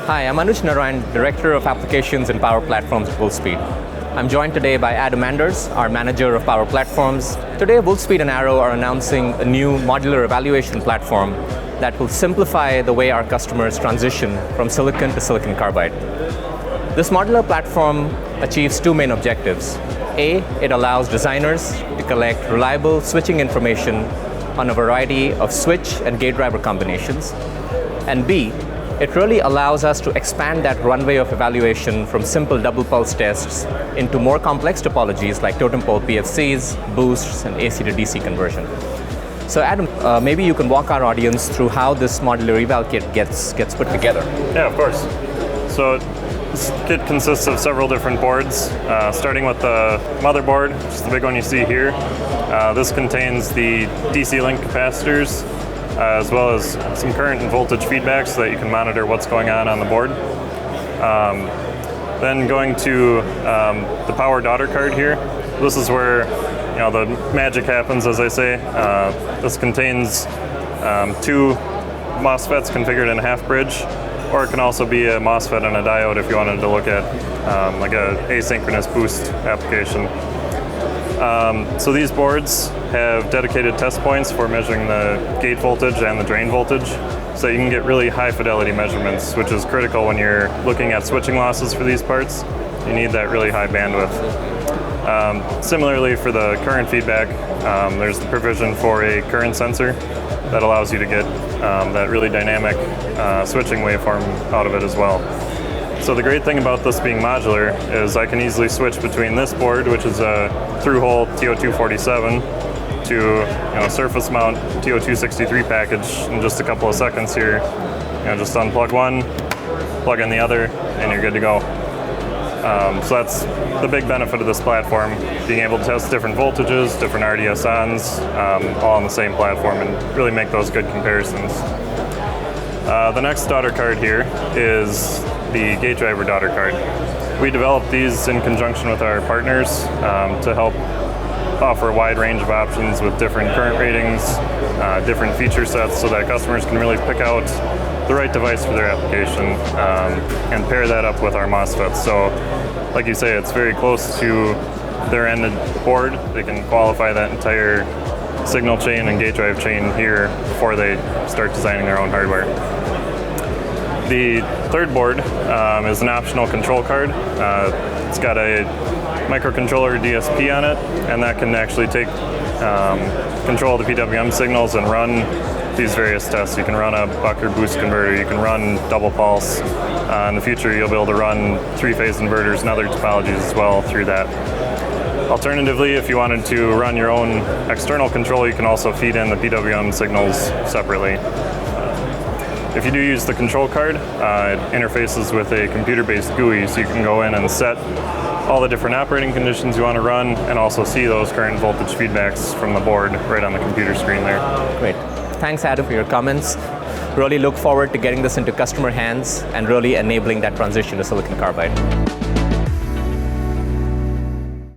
Hi, I'm Anuj Narain, Director of Applications and Power Platforms at Wolfspeed. I'm joined today by Adam Anders, our Manager of Power Platforms. Today, Wolfspeed and Arrow are announcing a new modular evaluation platform that will simplify the way our customers transition from silicon to silicon carbide. This modular platform achieves two main objectives. A, it allows designers to collect reliable switching information on a variety of switch and gate driver combinations. And B, it really allows us to expand that runway of evaluation from simple double pulse tests into more complex topologies like totem pole PFCs, boosts, and AC to DC conversion. So Adam, maybe you can walk our audience through how this modular eval kit gets put together. Yeah, of course. So this kit consists of several different boards, starting with the motherboard, which is the big one you see here. This contains the DC link capacitors, as well as some current and voltage feedback so that you can monitor what's going on the board. Then going to the power daughter card here. This is where the magic happens, as I say. This contains two MOSFETs configured in a half bridge, or it can also be a MOSFET and a diode if you wanted to look at like an asynchronous boost application. So these boards have dedicated test points for measuring the gate voltage and the drain voltage, so that you can get really high fidelity measurements, which is critical when you're looking at switching losses for these parts. You need that really high bandwidth. Similarly, for the current feedback, there's the provision for a current sensor that allows you to get that really dynamic switching waveform out of it as well. So the great thing about this being modular is I can easily switch between this board, which is a through-hole TO247, to surface mount TO263 package in just a couple of seconds here. Just unplug one, plug in the other, and you're good to go. So that's the big benefit of this platform, being able to test different voltages, different RDS-ons, all on the same platform, and really make those good comparisons. The next daughter card here is the gate driver daughter card. We developed these in conjunction with our partners to help offer a wide range of options with different current ratings, different feature sets, so that customers can really pick out the right device for their application and pair that up with our MOSFETs. So like you say, it's very close to their end board. They can qualify that entire signal chain and gate drive chain here before they start designing their own hardware. The third board is an optional control card. It's got a microcontroller DSP on it, and that can actually take control of the PWM signals and run these various tests. You can run a buck or boost converter, you can run double pulse. In the future, you'll be able to run three-phase inverters and other topologies as well through that. Alternatively, if you wanted to run your own external control, you can also feed in the PWM signals separately. If you do use the control card, it interfaces with a computer-based GUI, so you can go in and set all the different operating conditions you want to run, and also see those current voltage feedbacks from the board right on the computer screen there. Great. Thanks, Adam, for your comments. Really look forward to getting this into customer hands and really enabling that transition to silicon carbide.